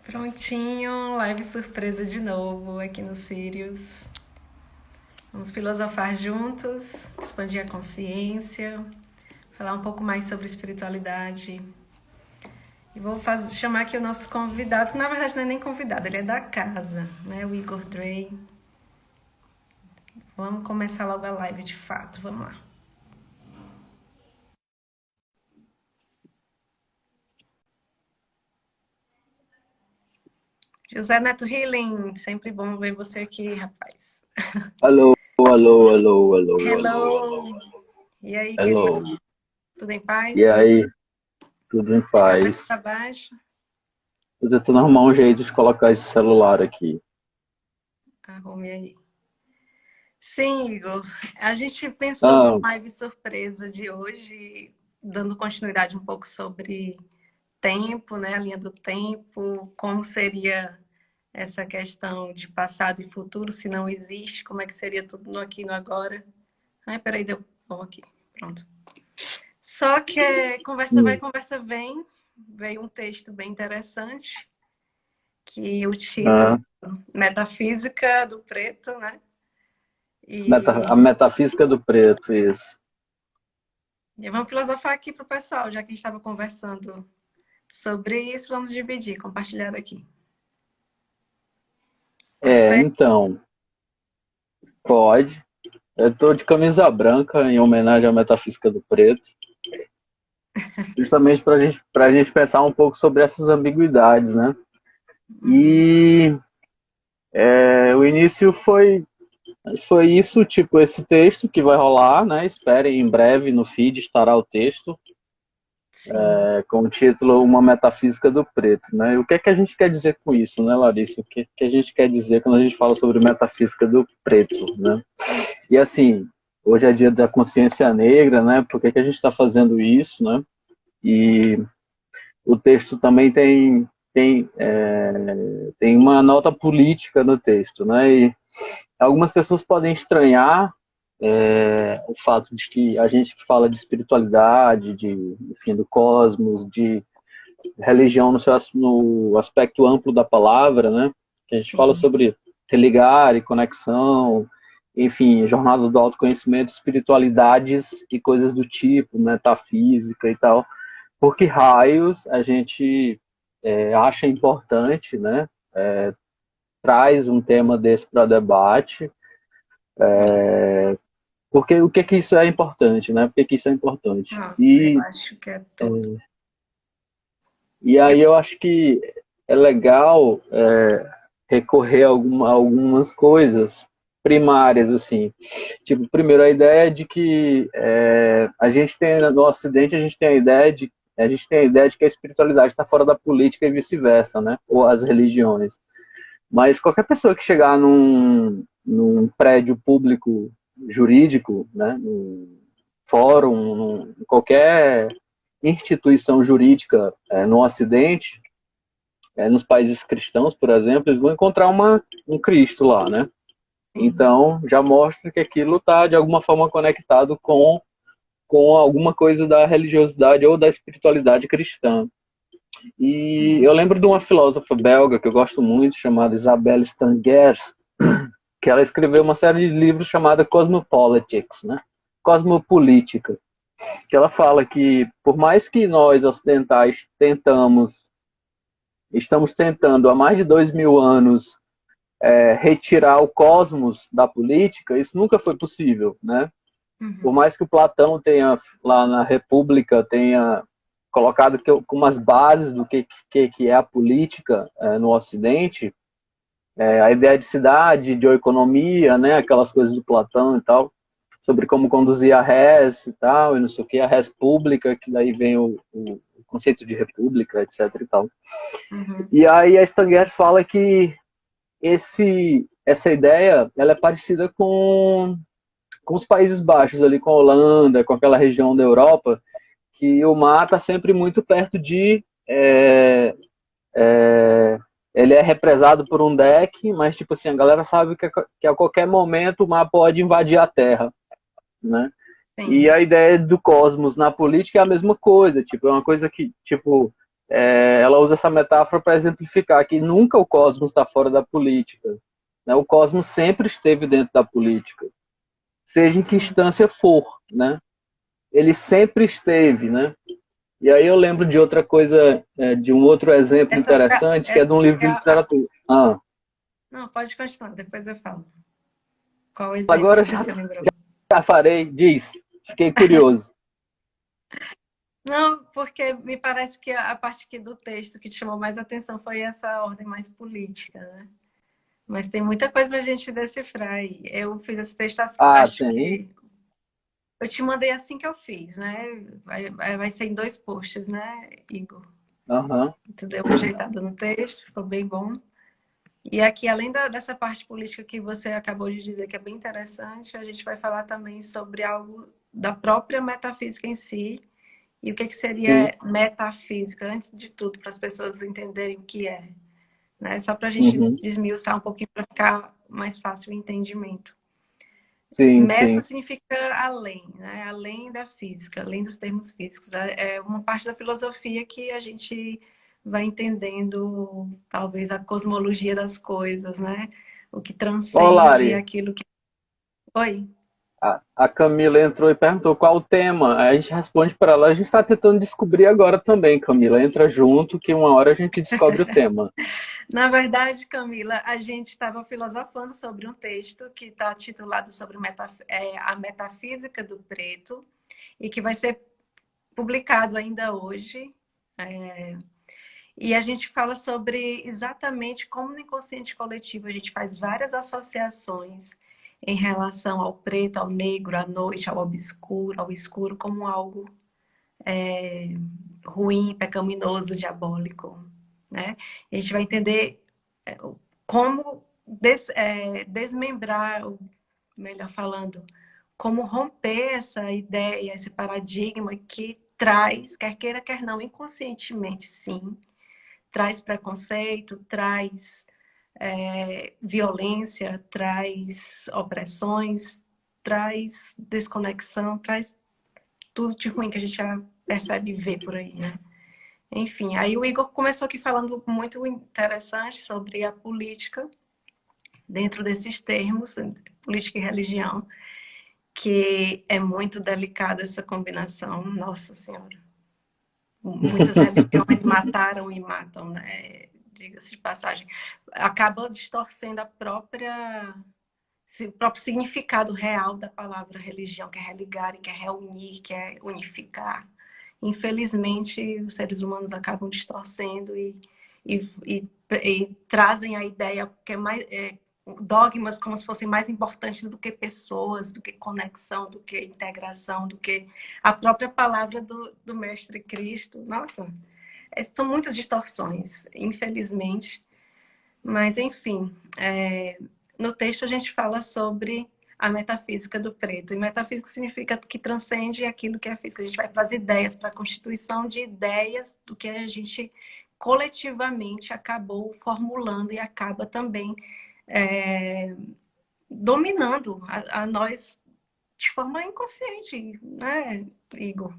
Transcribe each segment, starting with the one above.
Prontinho, live surpresa de novo aqui no Sirius. Vamos filosofar juntos, expandir a consciência, falar um pouco mais sobre espiritualidade. E vou chamar aqui o nosso convidado, que na verdade não é nem convidado, ele é da casa, né? O Igor Drey. Vamos começar logo a live de fato, vamos lá. José Neto Healing, sempre bom ver você aqui, rapaz. Alô, alô, alô, alô, Hello! E aí, alô. querido? Tudo em paz? E aí, tudo em De cabeça paz? para baixo? Tô tentando arrumar um jeito de colocar esse celular aqui. Arrume aí. Sim, Igor. A gente pensou Ah, numa live surpresa de hoje, dando continuidade um pouco sobre tempo, né? A linha do tempo, como seria essa questão de passado e futuro, se não existe, como é que seria tudo no aqui e no agora. Ai, peraí, deu bom aqui. Pronto. Só que conversa vai, hum, conversa vem. Veio um texto bem interessante, que o título ah, Metafísica do Preto, né? a E metafísica do preto, isso. E vamos filosofar aqui para o pessoal, já que a gente estava conversando sobre isso, vamos dividir, compartilhar aqui. Pode ser? Então, pode. Eu tô de camisa branca em homenagem à metafísica do preto, justamente para gente pensar um pouco sobre essas ambiguidades, né? Uhum. E o início foi isso, tipo, esse texto que vai rolar, né? Esperem, em breve no feed estará o texto, Sim. com o título Uma Metafísica do Preto, né? E o que é que a gente quer dizer com isso, né, Larissa? O que é que a gente quer dizer quando a gente fala sobre metafísica do preto, né? E assim, hoje é dia da consciência negra, né? Por que que a gente está fazendo isso, né? E o texto também tem uma nota política no texto, né? E algumas pessoas podem estranhar o fato de que a gente que fala de espiritualidade, enfim, do cosmos, de religião no aspecto amplo da palavra, né? Que a gente fala Sim. sobre religar e conexão, enfim, jornada do autoconhecimento, espiritualidades e coisas do tipo, metafísica e tal. Por que raios a gente acha importante, né? Traz um tema desse para debate. Porque o que que isso é importante, né? Por que que isso é importante? Nossa, eu acho que é tudo. E Eu, aí eu acho que é legal recorrer a algumas coisas primárias, assim. Tipo, primeiro, a ideia de que a gente tem, no Ocidente, a gente tem a ideia de que a espiritualidade está fora da política e vice-versa, né? Ou as religiões. Mas qualquer pessoa que chegar num prédio público jurídico, né? Num fórum, qualquer instituição jurídica no Ocidente, nos países cristãos, por exemplo, eles vão encontrar um Cristo lá, né? sim. Então, já mostra que aquilo está, de alguma forma, conectado com alguma coisa da religiosidade ou da espiritualidade cristã. E eu lembro de uma filósofa belga que eu gosto muito, chamada Isabelle Stangers, que ela escreveu uma série de livros chamada Cosmopolitics, né? Cosmopolítica, que ela fala que, por mais que nós ocidentais estamos tentando há mais de 2000 anos retirar o cosmos da política, isso nunca foi possível, né? Por Uhum. mais que o Platão tenha, lá na República, tenha colocado com umas bases do que é a política no Ocidente, a ideia de cidade, de economia, né, aquelas coisas do Platão e tal, sobre como conduzir a res e tal, e não sei o que, a res pública, que daí vem o conceito de república, etc e tal. Uhum. E aí a Stanger fala que essa ideia ela é parecida com os Países Baixos, ali com a Holanda, com aquela região da Europa, que o mar está sempre muito perto de. Ele é represado por um deck, mas tipo assim, a galera sabe que a qualquer momento o mar pode invadir a Terra, né? E Sim. a ideia do cosmos na política é a mesma coisa, tipo, é uma coisa que, tipo, ela usa essa metáfora para exemplificar que nunca o cosmos está fora da política, né? O cosmos sempre esteve dentro da política, seja em que Sim. instância for, né? Ele sempre esteve, né? E aí eu lembro de outra coisa, de um outro exemplo Essa foi a, interessante, que é essa de um livro foi de literatura. Não, pode continuar, depois eu falo. Qual o exemplo Agora que você lembrou? já farei, diz. Fiquei curioso. Não, porque me parece que a parte aqui do texto que te chamou mais atenção foi essa ordem mais política, né? Mas tem muita coisa para a gente decifrar aí. Eu fiz esse texto, Ah, acho tem. que eu te mandei assim que eu fiz, né? Vai ser em 2 posts, né, Igor? Aham. Tu deu uma ajeitada no texto, ficou bem bom. E aqui, além dessa parte política que você acabou de dizer, que é bem interessante, a gente vai falar também sobre algo da própria metafísica em si. E o que Sim. seria metafísica, antes de tudo, para as pessoas entenderem o que é, né? Só para a gente Uhum. desmiuçar um pouquinho para ficar mais fácil o entendimento. Sim, Meta sim. significa além, né? Além da física, além dos termos físicos. É uma parte da filosofia que a gente vai entendendo, talvez, a cosmologia das coisas, né? O que Ó, transcende Lari, aquilo que. Oi. a Camila entrou e perguntou qual o tema. Aí a gente responde para ela. A gente está tentando descobrir agora também, Camila. Entra junto que uma hora a gente descobre o tema. Na verdade, Camila, a gente estava filosofando sobre um texto que está titulado sobre a metafísica do preto e que vai ser publicado ainda hoje. E a gente fala sobre exatamente como no inconsciente coletivo a gente faz várias associações em relação ao preto, ao negro, à noite, ao escuro como algo ruim, pecaminoso, diabólico, né? A gente vai entender como desmembrar, melhor falando, como romper essa ideia, esse paradigma que traz, quer queira, quer não, inconscientemente, sim, traz preconceito, traz violência, traz opressões, traz desconexão, traz tudo de ruim que a gente já percebe e vê por aí, né? Enfim, aí o Igor começou aqui falando muito interessante sobre a política dentro desses termos, política e religião, que é muito delicada essa combinação, nossa senhora. Muitas religiões mataram e matam, né? Diga-se de passagem. Acaba distorcendo o próprio significado real da palavra religião, que é religar, que é reunir, que é unificar. Infelizmente, os seres humanos acabam distorcendo e trazem a ideia que é mais dogmas como se fossem mais importantes do que pessoas, do que conexão, do que integração, do que a própria palavra do Mestre Cristo. Nossa, são muitas distorções, infelizmente. Mas, enfim, no texto a gente fala sobre a metafísica do preto. E metafísica significa que transcende aquilo que é físico. A gente vai para as ideias, para a constituição de ideias do que a gente coletivamente acabou formulando e acaba também dominando a nós de forma inconsciente, né, Igor?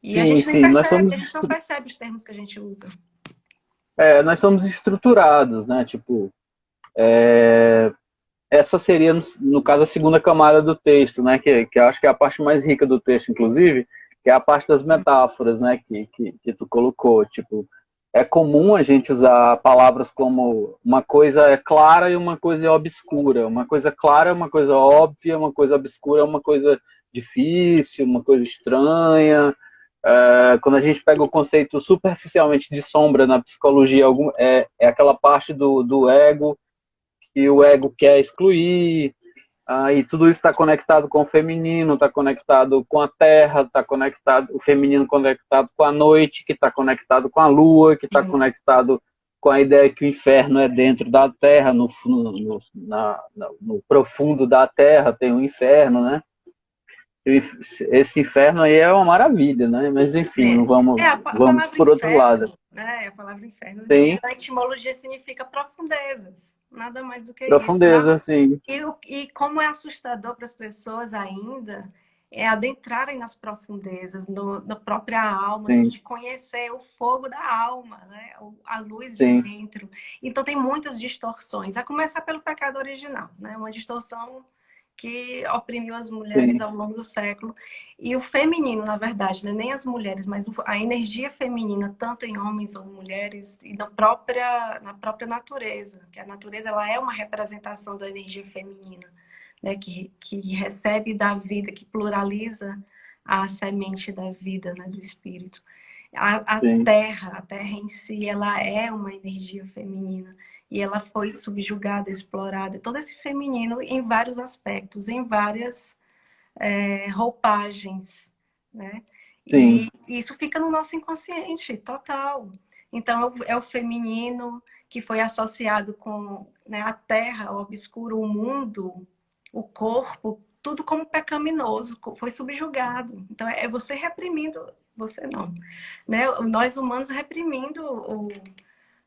E a Sim, gente nem sim. percebe, a gente não percebe os termos que a gente usa. Nós somos estruturados, né? Tipo, essa seria, no caso, a segunda camada do texto, né? Que eu acho que é a parte mais rica do texto, inclusive, que é a parte das metáforas, né? Que tu colocou. Tipo, é comum a gente usar palavras como uma coisa é clara e uma coisa é obscura. Uma coisa clara é uma coisa óbvia, uma coisa obscura é uma coisa difícil, uma coisa estranha. Quando a gente pega o conceito superficialmente de sombra na psicologia, é aquela parte do ego que o ego quer excluir, e tudo isso está conectado com o feminino, está conectado com a terra, está conectado, o feminino conectado com a noite, que está conectado com a lua, que está conectado com a ideia que o inferno é dentro da terra, no profundo da terra tem um inferno, né? Esse inferno aí é uma maravilha, né? Mas enfim, não A vamos palavra por outro lado. inferno, né? A palavra inferno, Tem na etimologia significa profundezas, nada mais do que isso. profundeza, sim. E como é assustador para as pessoas ainda adentrarem nas profundezas, na própria alma, sim, de conhecer o fogo da alma, né? A luz de sim, dentro. Então tem muitas distorções, a começar pelo pecado original, né? Uma distorção que oprimiu as mulheres sim, ao longo do século. E o feminino, na verdade, né? Nem as mulheres, mas a energia feminina, tanto em homens ou mulheres, e na própria natureza, que a natureza ela é uma representação da energia feminina, né? Que recebe da vida, que pluraliza a semente da vida, né? Do espírito. A sim, terra, a terra em si, ela é uma energia feminina e ela foi subjugada, explorada. Todo esse feminino em vários aspectos, em várias roupagens, né? sim, E isso fica no nosso inconsciente, total. Então, é o feminino que foi associado com, né, a terra, o obscuro, o mundo, o corpo, tudo como pecaminoso, foi subjugado. Então, é você reprimindo, você não, né? Nós humanos reprimindo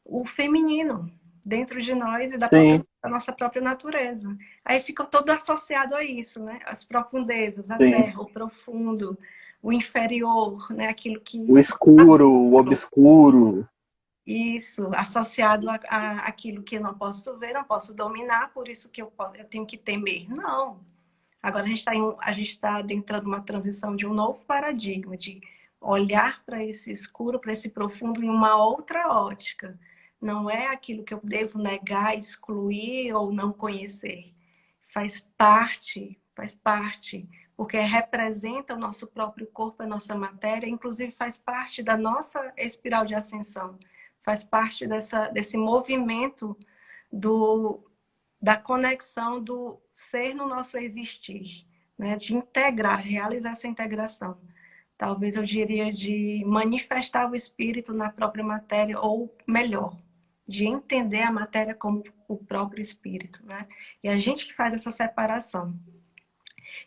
o feminino dentro de nós e sim, da nossa própria natureza. Aí fica todo associado a isso, né? As profundezas, a sim. terra, o profundo, o inferior, né? Aquilo O que escuro, o obscuro. isso, associado aquilo que eu não posso ver, não posso dominar, por isso que eu tenho que temer. Não. Agora a gente está adentrando uma transição de um novo paradigma, de olhar para esse escuro, para esse profundo em uma outra ótica. Não é aquilo que eu devo negar, excluir ou não conhecer. Faz parte, porque representa o nosso próprio corpo, a nossa matéria, inclusive faz parte da nossa espiral de ascensão, faz parte desse movimento do, da conexão do ser no nosso existir, né? De integrar, realizar essa integração. Talvez eu diria de manifestar o espírito na própria matéria, ou melhor, de entender a matéria como o próprio espírito, né? E a gente que faz essa separação.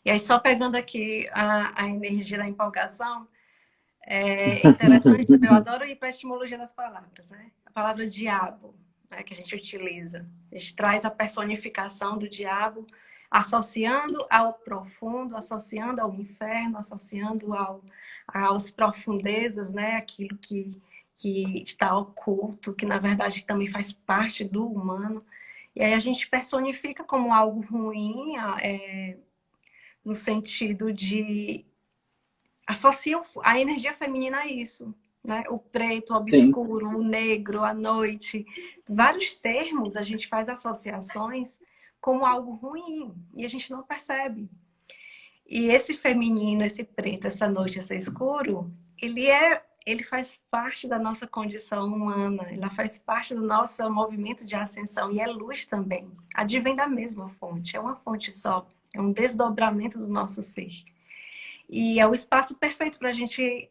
E aí, só pegando aqui a energia da empolgação, é interessante, eu adoro ir para a etimologia das palavras, né? A palavra diabo, né, que a gente utiliza. A gente traz a personificação do diabo, associando ao profundo, associando ao inferno, associando aos profundezas, né? Aquilo que está oculto, que na verdade também faz parte do humano. E aí a gente personifica como algo ruim, no sentido de associam a energia feminina a isso, né? O preto, o Sim, obscuro, o negro, a noite. Vários termos a gente faz associações como algo ruim e a gente não percebe. E esse feminino, esse preto, essa noite, esse escuro, ele faz parte da nossa condição humana, ele faz parte do nosso movimento de ascensão e é luz também. Advém da mesma fonte, é uma fonte só, é um desdobramento do nosso ser. E é o espaço perfeito para a gente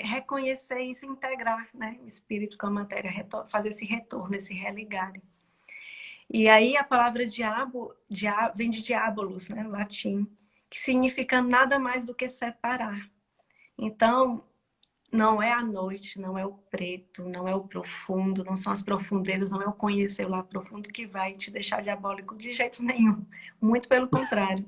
reconhecer isso e integrar, né? O espírito com a matéria, fazer esse retorno, esse religar. E aí a palavra diabo, vem de diabolus, né? Latim, que significa nada mais do que separar. Então, não é a noite, não é o preto, não é o profundo, não são as profundezas, não é o conhecer o lá profundo que vai te deixar diabólico de jeito nenhum. Muito pelo contrário.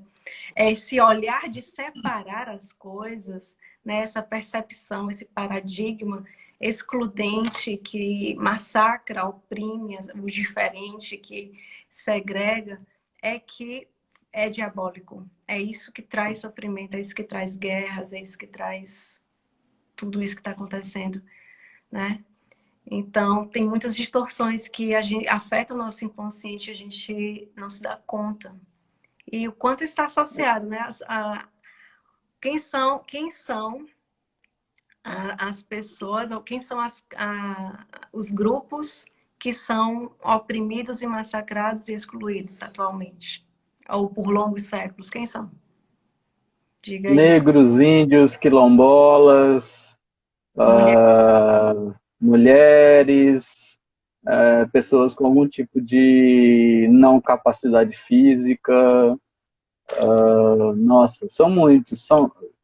É esse olhar de separar as coisas, né? Essa percepção, esse paradigma excludente que massacra, oprime o diferente, que segrega, é que é diabólico. É isso que traz sofrimento, é isso que traz guerras, é isso que traz tudo isso que está acontecendo, né? Então, tem muitas distorções que afetam o nosso inconsciente, a gente não se dá conta. E o quanto está associado, né? Quem são as pessoas, ou quem são os grupos que são oprimidos e massacrados e excluídos atualmente? Ou por longos séculos, quem são? Diga aí. negros, índios, quilombolas, Mulher. mulheres, pessoas com algum tipo de não capacidade física. Nossa, são muitos.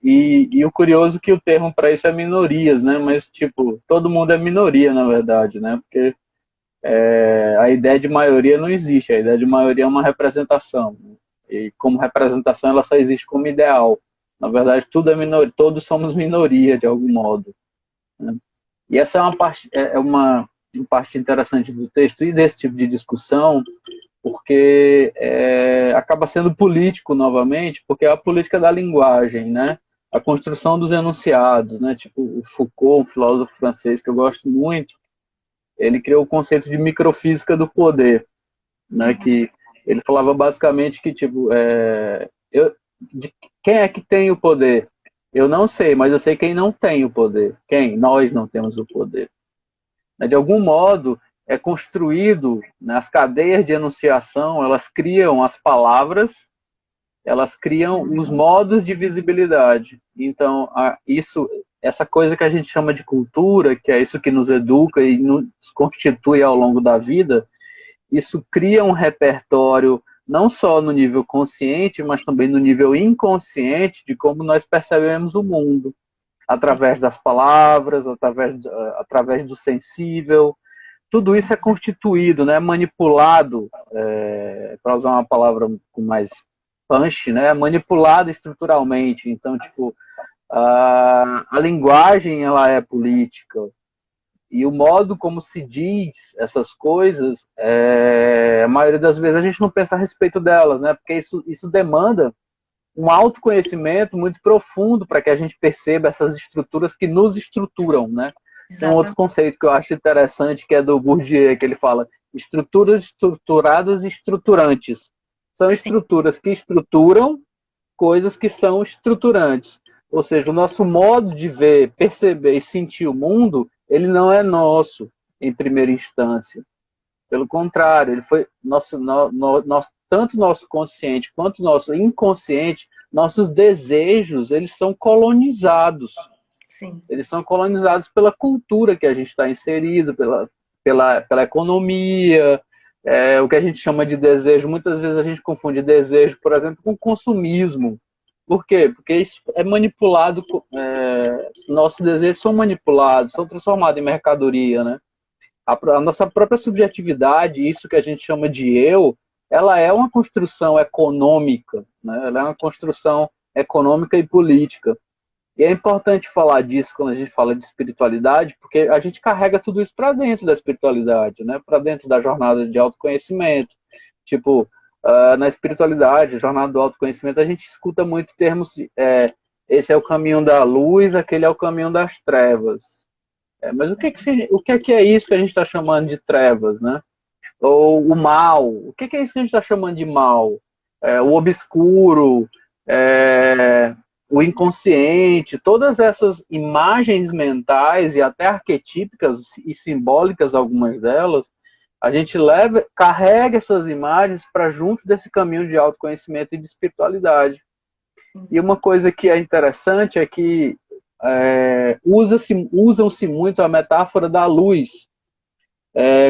E o curioso é que o termo para isso é minorias, né? Mas, tipo, todo mundo é minoria, na verdade, né? Porque a ideia de maioria não existe. A ideia de maioria é uma representação, né? E como representação, ela só existe como ideal. Na verdade, tudo é minoria, todos somos minoria de algum modo, né? E essa é uma parte, uma parte interessante do texto e desse tipo de discussão, porque acaba sendo político novamente, porque é a política da linguagem, né? A construção dos enunciados, né? Tipo, o Foucault, um filósofo francês que eu gosto muito, ele criou o conceito de microfísica do poder, né? Que ele falava basicamente que, tipo, de quem é que tem o poder? Eu não sei, mas eu sei quem não tem o poder. Quem? Nós não temos o poder. De algum modo, é construído, nas cadeias de enunciação, elas criam as palavras, elas criam os modos de visibilidade. Então, essa coisa que a gente chama de cultura, que é isso que nos educa e nos constitui ao longo da vida, isso cria um repertório não só no nível consciente, mas também no nível inconsciente de como nós percebemos o mundo, através das palavras, através do sensível. Tudo isso é constituído, né, manipulado, para usar uma palavra com mais punch, né, manipulado estruturalmente. Então, tipo, a linguagem ela é política, e o modo como se diz essas coisas, a maioria das vezes a gente não pensa a respeito delas, né? Porque isso demanda um autoconhecimento muito profundo para que a gente perceba essas estruturas que nos estruturam, né? Tem um outro Exatamente. conceito que eu acho interessante, que é do Bourdieu, que ele fala estruturas estruturadas e estruturantes. São Sim, estruturas que estruturam coisas que são estruturantes. Ou seja, o nosso modo de ver, perceber e sentir o mundo, ele não é nosso em primeira instância. Pelo contrário, ele foi tanto nosso consciente quanto nosso inconsciente, nossos desejos, eles são colonizados. sim. Eles são colonizados pela cultura que a gente está inserido, pela economia, o que a gente chama de desejo. Muitas vezes a gente confunde desejo, por exemplo, com consumismo. Por quê? Porque isso é manipulado, nossos desejos são manipulados, são transformados em mercadoria, né? A nossa própria subjetividade, isso que a gente chama de eu, ela é uma construção econômica, né? Ela é uma construção econômica e política. E é importante falar disso quando a gente fala de espiritualidade, porque a gente carrega tudo isso para dentro da espiritualidade, né? Para dentro da jornada de autoconhecimento. Tipo, na espiritualidade, jornada do autoconhecimento, a gente escuta muito termos de, esse é o caminho da luz, aquele é o caminho das trevas. Mas o que é isso que a gente está chamando de trevas, né? Ou o mal, o que é isso que a gente está chamando de mal? O obscuro, o inconsciente, todas essas imagens mentais e até arquetípicas e simbólicas, algumas delas, a gente carrega essas imagens para junto desse caminho de autoconhecimento e de espiritualidade. E uma coisa que é interessante é que usam-se muito a metáfora da luz,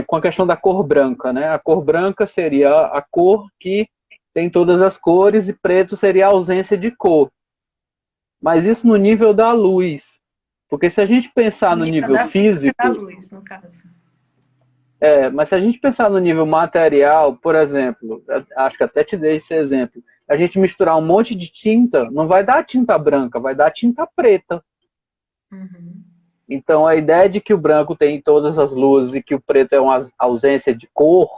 com a questão da cor branca, né? A cor branca seria a cor que tem todas as cores e preto seria a ausência de cor. Mas isso no nível da luz. Porque se a gente pensar no Nível nível da física da físico, luz, no caso. mas se a gente pensar no nível material, por exemplo, acho que até te dei esse exemplo, a gente misturar um monte de tinta, não vai dar tinta branca, vai dar tinta preta. Uhum. Então a ideia de que o branco tem todas as luzes e que o preto é uma ausência de cor,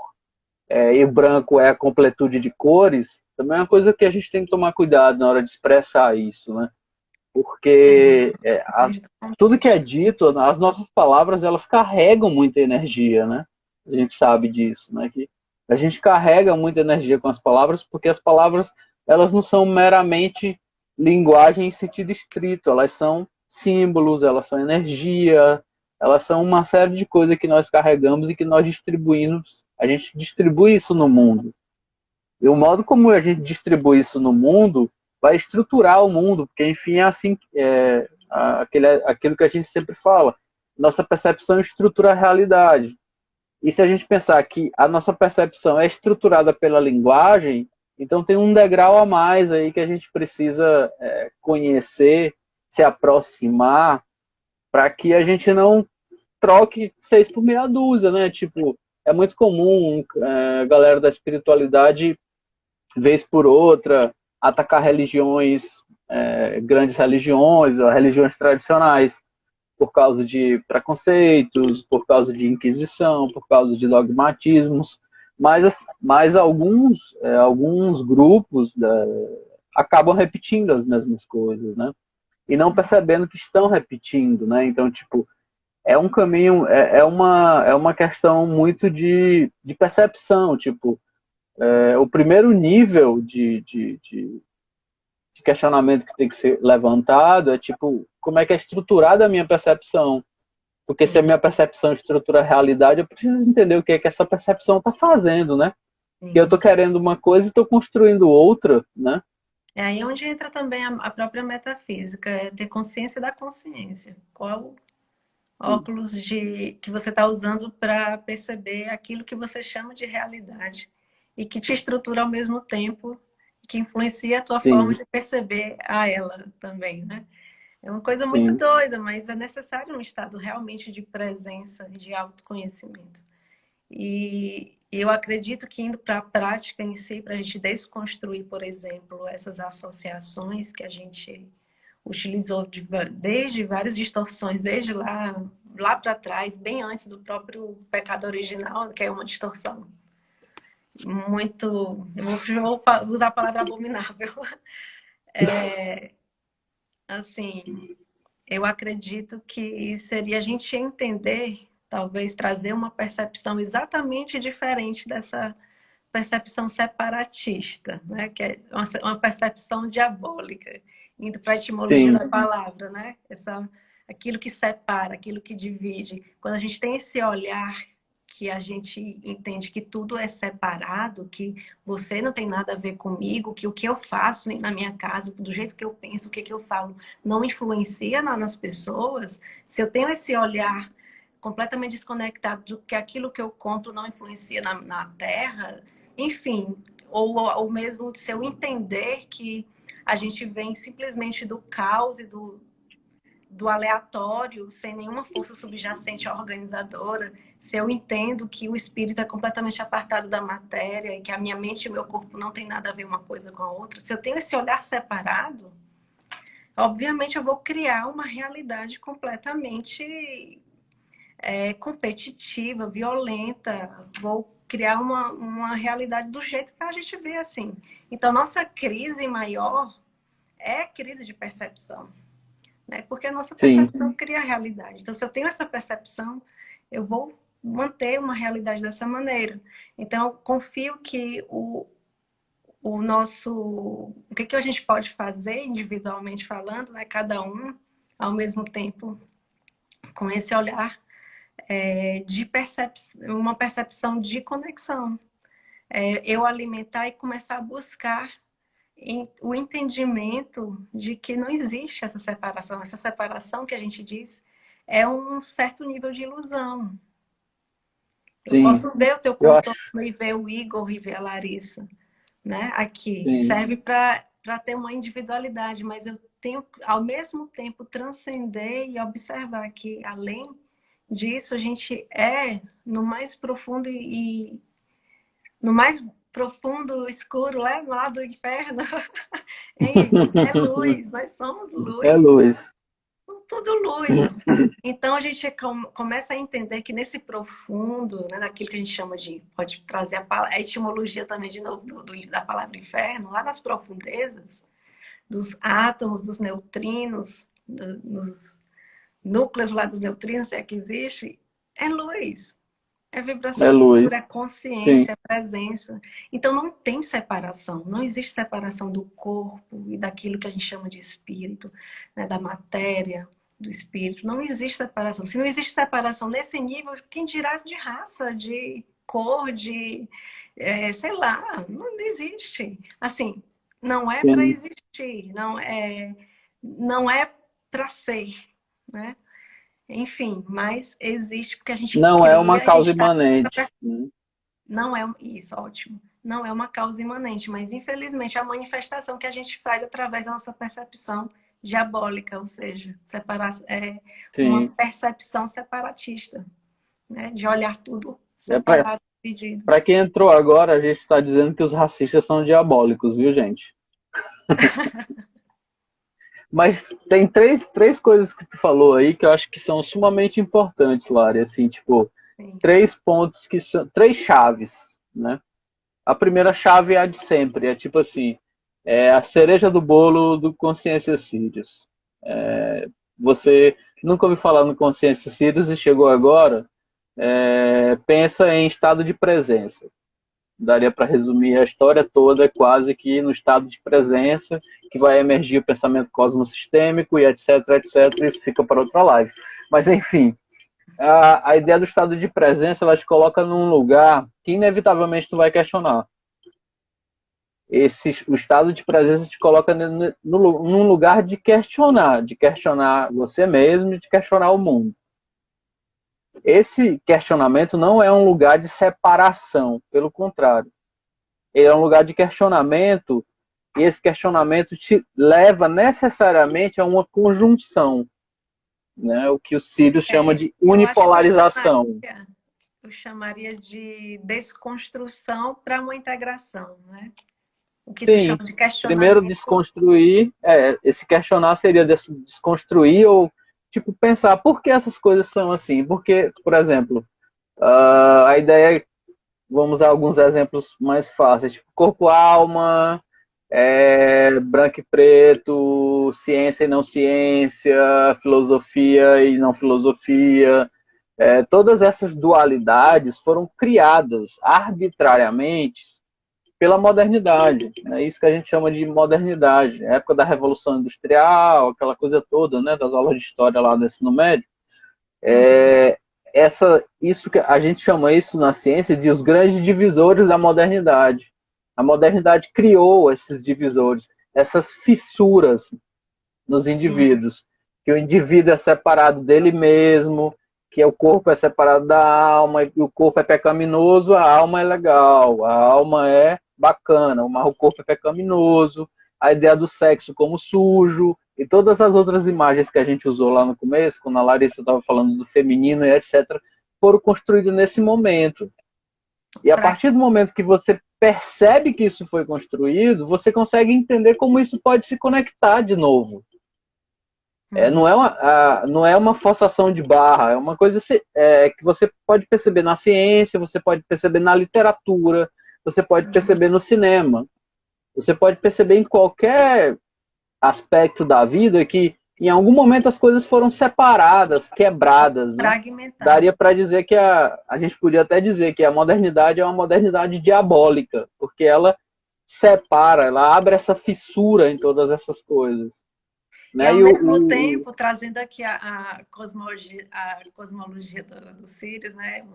e o branco é a completude de cores, também é uma coisa que a gente tem que tomar cuidado na hora de expressar isso, né? Porque Depende do tudo que é contexto. dito, as nossas palavras, elas carregam muita energia, né? A gente sabe disso, né? Que a gente carrega muita energia com as palavras, porque as palavras, elas não são meramente linguagem em sentido estrito, elas são símbolos, elas são energia, elas são uma série de coisas que nós carregamos e que nós distribuímos, a gente distribui isso no mundo. E o modo como a gente distribui isso no mundo vai estruturar o mundo, porque, enfim, é assim, aquilo que a gente sempre fala. Nossa percepção estrutura a realidade. E se a gente pensar que a nossa percepção é estruturada pela linguagem, então tem um degrau a mais aí que a gente precisa conhecer, se aproximar, para que a gente não troque seis por meia dúzia, né? Tipo, é muito comum a galera da espiritualidade vez por outra, atacar religiões grandes religiões, ou religiões tradicionais, por causa de preconceitos, por causa de inquisição, por causa de dogmatismos, mas alguns grupos acabam repetindo as mesmas coisas, né? E não percebendo que estão repetindo, né? Então, tipo, é um caminho, é uma questão muito de percepção, tipo, o primeiro nível de questionamento que tem que ser levantado é, tipo, como é que é estruturada a minha percepção? Porque se a minha percepção estrutura a realidade, eu preciso entender o que é que essa percepção está fazendo, né? E eu Sim. estou querendo uma coisa e estou construindo outra, né? É aí onde entra também a própria metafísica, é ter consciência da consciência. Qual óculos que você está usando para perceber aquilo que você chama de realidade e que te estrutura ao mesmo tempo, que influencia a tua forma Sim, de perceber a ela também, né? É uma coisa muito sim, doida, mas é necessário um estado realmente de presença, de autoconhecimento. E eu acredito que indo para a prática em si, para a gente desconstruir, por exemplo, essas associações que a gente utilizou desde várias distorções, desde lá para trás, bem antes do próprio pecado original, que é uma distorção muito. Eu vou usar a palavra abominável. Assim, eu acredito que seria a gente entender, talvez trazer uma percepção exatamente diferente dessa percepção separatista, né? Que é uma percepção diabólica, indo para a etimologia sim, da palavra, né? Aquilo que separa, aquilo que divide. Quando a gente tem esse olhar que a gente entende que tudo é separado, que você não tem nada a ver comigo, que o que eu faço na minha casa, do jeito que eu penso, o que eu falo, não influencia nas pessoas. Se eu tenho esse olhar completamente desconectado do que aquilo que eu compro não influencia na terra, enfim, ou mesmo se eu entender que a gente vem simplesmente do caos e do aleatório, sem nenhuma força subjacente organizadora, se eu entendo que o espírito é completamente apartado da matéria e que a minha mente e o meu corpo não tem nada a ver uma coisa com a outra, se eu tenho esse olhar separado, obviamente eu vou criar uma realidade completamente competitiva, violenta, vou criar uma realidade do jeito que a gente vê assim. Então, nossa crise maior é crise de percepção, né? Porque a nossa sim, percepção cria a realidade. Então, se eu tenho essa percepção, eu vou manter uma realidade dessa maneira. Então, eu confio que o nosso... O que a gente pode fazer individualmente falando, né? Cada um, ao mesmo tempo, com esse olhar uma percepção de conexão. Eu alimentar e começar a buscar o entendimento de que não existe essa separação. Essa separação que a gente diz é um certo nível de ilusão. Eu sim. posso ver o teu Eu acho, contorno e ver o Igor e ver a Larissa, né? Aqui. sim, Serve para ter uma individualidade, mas eu tenho, ao mesmo tempo, transcender e observar que, além disso, a gente no mais profundo no mais profundo escuro lá do inferno, é luz, nós somos é luz, luz. tudo luz. Então a gente começa a entender que nesse profundo, né, naquilo que a gente chama de, pode trazer a etimologia também de novo da palavra inferno, lá nas profundezas dos átomos, dos neutrinos, dos núcleos lá dos neutrinos, se é que existe, é luz. É É vibração pura, é luz. Sim, consciência, é presença. Então não tem separação, não existe separação do corpo e daquilo que a gente chama de espírito, né, da matéria, do espírito. Não existe separação. Se não existe separação nesse nível, quem dirá de raça, de cor, sei lá, não existe. Assim, não é para sim. existir, não é para ser, né? Enfim, mas existe porque a gente Não é uma cria, a gente causa está. imanente, né? Não é isso, ótimo. Não é uma causa imanente, mas infelizmente é a manifestação que a gente faz através da nossa percepção diabólica, ou seja, uma Sim. percepção separatista, né? De olhar tudo É separado, dividido. para quem entrou agora, a gente está dizendo que os racistas são diabólicos, viu, gente? Mas tem três coisas que tu falou aí que eu acho que são sumamente importantes, Lari. Assim, tipo, Sim. três pontos que são. Três chaves, né? A primeira chave é a de sempre. É tipo assim, é a cereja do bolo do Consciência Sirius. Você nunca ouviu falar no Consciência Sirius e chegou agora, pensa em estado de presença. Daria para resumir a história toda quase que no estado de presença, que vai emergir o pensamento cosmossistêmico e etc, etc, isso fica para outra live. Mas enfim, a ideia do estado de presença, ela te coloca num lugar que inevitavelmente tu vai questionar. O estado de presença te coloca num lugar de questionar você mesmo e de questionar o mundo. Esse questionamento não é um lugar de separação, pelo contrário. Ele é um lugar de questionamento e esse questionamento te leva necessariamente a uma conjunção, né? O que o Sirius chama de Eu acho que unipolarização. eu chamaria de desconstrução para uma integração, né? O que tu chama Sim, de primeiro questionamento. desconstruir, esse questionar seria desconstruir ou tipo pensar por que essas coisas são assim. Porque, por exemplo, a ideia é, vamos usar alguns exemplos mais fáceis, tipo corpo-alma, branco e preto, ciência e não ciência, filosofia e não filosofia. Todas essas dualidades foram criadas arbitrariamente pela modernidade. É isso que a gente chama de modernidade. A época da Revolução Industrial, aquela coisa toda, né, das aulas de história lá do ensino médio. Isso que a gente chama isso na ciência de os grandes divisores da modernidade. A modernidade criou esses divisores, essas fissuras nos Sim. indivíduos, que o indivíduo é separado dele mesmo, que o corpo é separado da alma, e o corpo é pecaminoso, a alma é legal, a alma é bacana, mas o corpo é pecaminoso, a ideia do sexo como sujo, e todas as outras imagens que a gente usou lá no começo, quando a Larissa estava falando do feminino e etc., foram construídos nesse momento. E a Fra- partir do momento que você percebe que isso foi construído, você consegue entender como isso pode se conectar de novo. Hum. Não é uma forçação de barra, é uma coisa que você pode perceber na ciência, você pode perceber na literatura, você pode perceber no cinema, você pode perceber em qualquer aspecto da vida que em algum momento as coisas foram separadas, quebradas, né? Fragmentar. Daria para dizer que a gente podia até dizer que a modernidade é uma modernidade diabólica, porque ela separa, ela abre essa fissura em todas essas coisas. E Né? ao E mesmo tempo, trazendo aqui a cosmologia do Sirius, né?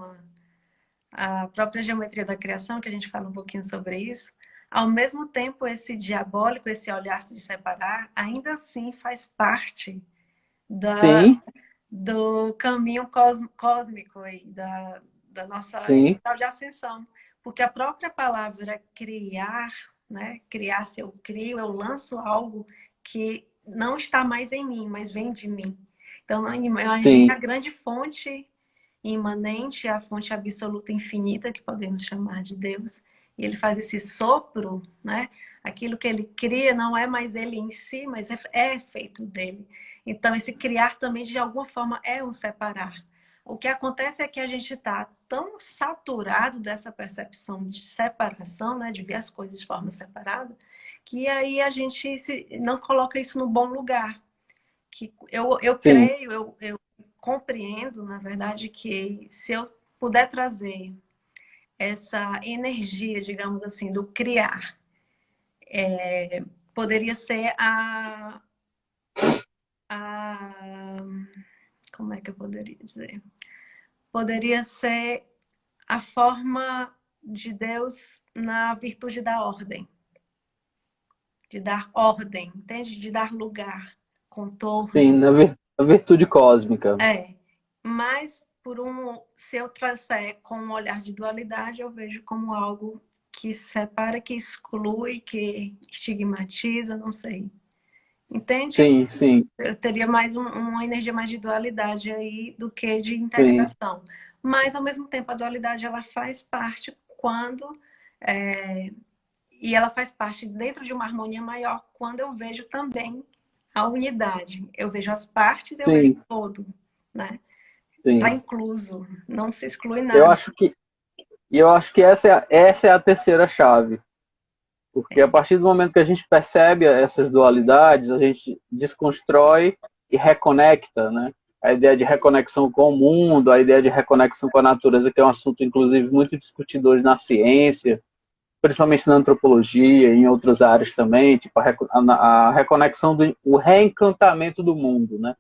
A própria geometria da criação, que a gente fala um pouquinho sobre isso, ao mesmo tempo, esse diabólico, esse olhar de separar, ainda assim faz parte da, sim, do caminho cósmico aí, da nossa sim, espiral de ascensão. Porque a própria palavra criar, né? Criar, se eu crio, eu lanço algo que não está mais em mim, mas vem de mim. Então, imagine sim, a grande fonte imanente, a fonte absoluta infinita, que podemos chamar de Deus. E ele faz esse sopro, né? Aquilo que ele cria não é mais ele em si, mas é feito dele. Então, esse criar também, de alguma forma, é um separar. O que acontece é que a gente está tão saturado dessa percepção de separação, né, de ver as coisas de forma separada, que aí a gente não coloca isso no bom lugar. Que eu sim, creio, eu compreendo, na verdade, que se eu puder trazer essa energia, digamos assim, do criar, poderia ser a como é que eu poderia dizer? Poderia ser a forma de Deus na virtude da ordem, de dar ordem, entende? De dar lugar, sim, contorno. na virtude cósmica. É, mas se eu trouxer com um olhar de dualidade, eu vejo como algo que separa, que exclui, que estigmatiza, não sei. Entende? Sim, sim, Eu teria mais uma energia mais de dualidade aí do que de sim, integração. Mas, ao mesmo tempo, a dualidade ela faz parte quando. é, e ela faz parte dentro de uma harmonia maior quando eu vejo também a unidade. Eu vejo as partes, eu vejo sim, o todo, né? Está sim. incluso, não se exclui Eu nada. acho que, e eu acho que essa é a terceira chave. Porque a É. partir do momento que a gente percebe essas dualidades, a gente desconstrói e reconecta, né? A ideia de reconexão com o mundo, a ideia de reconexão com a natureza, que é um assunto, inclusive, muito discutido hoje na ciência, principalmente na antropologia e em outras áreas também, tipo a reconexão, o reencantamento do mundo, né?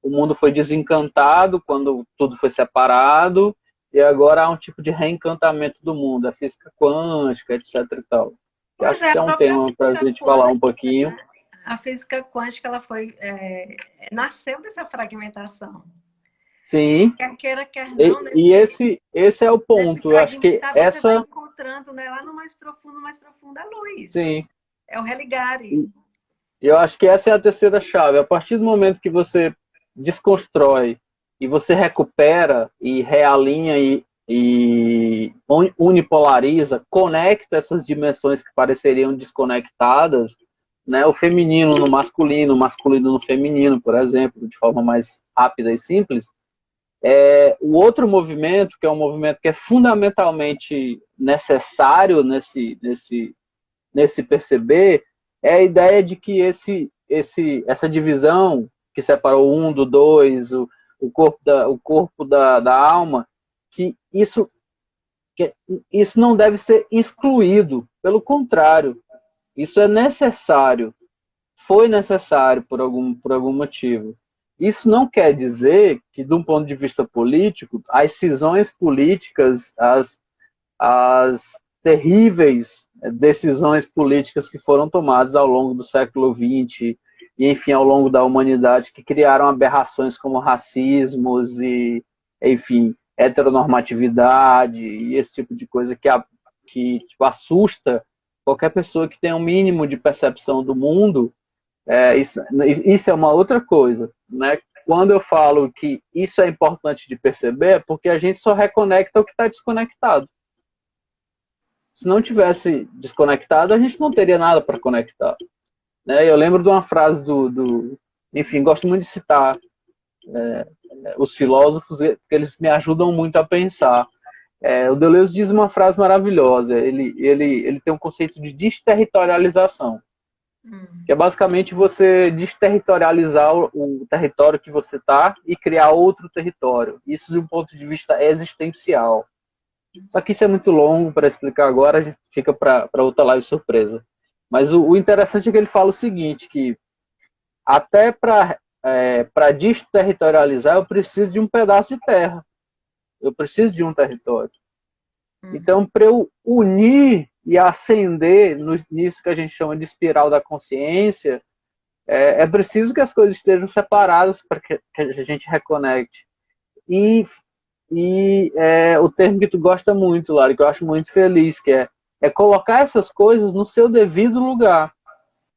O mundo foi desencantado quando tudo foi separado, e agora há um tipo de reencantamento do mundo, a física quântica, etc e tal. Eu Pois acho é, que a isso é um própria tema para a física gente falar um quântica, pouquinho. né? A física quântica, ela foi, nasceu dessa fragmentação. Sim, Quer queira, quer e, não, e esse é o nesse ponto. Eu acho que fragmentar, você vai essa, encontrando, né, lá no mais profundo, a luz. sim, É o religare. eu acho que essa é a terceira chave. A partir do momento que você desconstrói e você recupera e realinha e unipolariza, conecta essas dimensões que pareceriam desconectadas, né? O feminino no masculino, o masculino no feminino, por exemplo, de forma mais rápida e simples. O outro movimento, que é um movimento que é fundamentalmente necessário nesse perceber, é a ideia de que essa divisão que separa o um do dois, o corpo da alma, que que isso não deve ser excluído. Pelo contrário, isso é necessário, foi necessário por algum motivo. Isso não quer dizer que, de um ponto de vista político, as cisões políticas, as terríveis decisões políticas que foram tomadas ao longo do século XX e, enfim, ao longo da humanidade, que criaram aberrações como racismos e, enfim, heteronormatividade e esse tipo de coisa que tipo, assusta qualquer pessoa que tenha um mínimo de percepção do mundo. Isso é uma outra coisa, né? Quando eu falo que isso é importante de perceber, é porque a gente só reconecta o que está desconectado. Se não tivesse desconectado, a gente não teria nada para conectar. Né? Eu lembro de uma frase enfim, gosto muito de citar os filósofos, porque eles me ajudam muito a pensar. O Deleuze diz uma frase maravilhosa, ele tem um conceito de desterritorialização, que é basicamente você desterritorializar o território que você está e criar outro território. Isso de um ponto de vista existencial. Só que isso é muito longo para explicar agora, a gente fica para outra live surpresa. Mas o interessante é que ele fala o seguinte, que até para desterritorializar eu preciso de um pedaço de terra, eu preciso de um território. Uhum. Então, para eu unir e ascender nisso que a gente chama de espiral da consciência, é preciso que as coisas estejam separadas para que a gente reconecte. E o termo que tu gosta muito, Lara, que eu acho muito feliz, que é colocar essas coisas no seu devido lugar.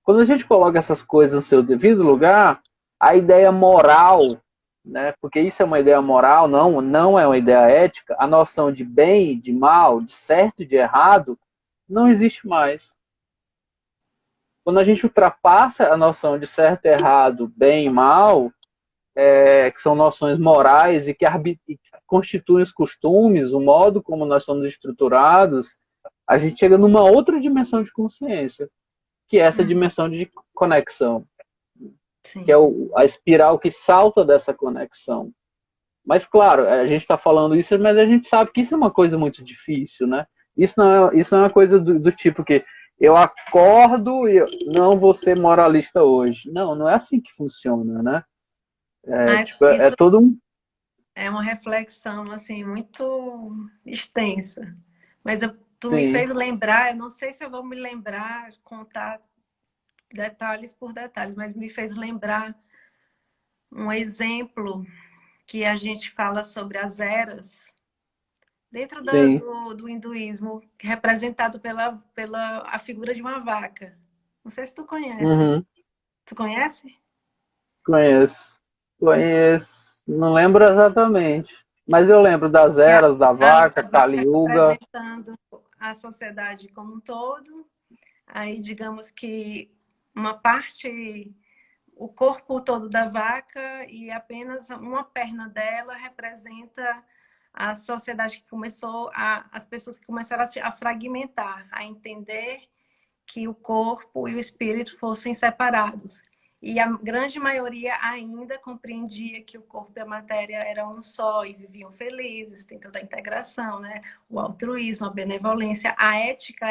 Quando a gente coloca essas coisas no seu devido lugar, a ideia moral, né, porque isso é uma ideia moral, não é uma ideia ética, a noção de bem, de mal, de certo e de errado, não existe mais. Quando a gente ultrapassa a noção de certo e errado, bem e mal, que são noções morais e que constituem os costumes, o modo como nós somos estruturados, a gente chega numa outra dimensão de consciência, que é essa Uhum. dimensão de conexão, que é Sim. a espiral que salta dessa conexão. Mas, claro, a gente está falando isso, mas a gente sabe que isso é uma coisa muito difícil, né? Isso não é uma coisa do tipo que eu acordo e não vou ser moralista hoje. Não, não é assim que funciona, né? Tipo, é Isso todo um. é uma reflexão assim muito extensa. Mas tu me Sim, fez lembrar, eu não sei se eu vou me lembrar, contar detalhes por detalhes, mas me fez lembrar um exemplo que a gente fala sobre as eras dentro sim. do hinduísmo, representado pela a figura de uma vaca. Não sei se tu conhece. Uhum. Tu conhece? Conheço. Conheço. Não lembro exatamente. Mas eu lembro das Que eras, da vaca, a Kali vaca Yuga. representando a sociedade como um todo. Aí, digamos que uma parte, o corpo todo da vaca e apenas uma perna dela representa a sociedade que começou as pessoas que começaram a fragmentar, a entender que o corpo e o espírito fossem separados. E a grande maioria ainda compreendia que o corpo e a matéria eram um só e viviam felizes, tem toda a integração, né? O altruísmo, a benevolência, a ética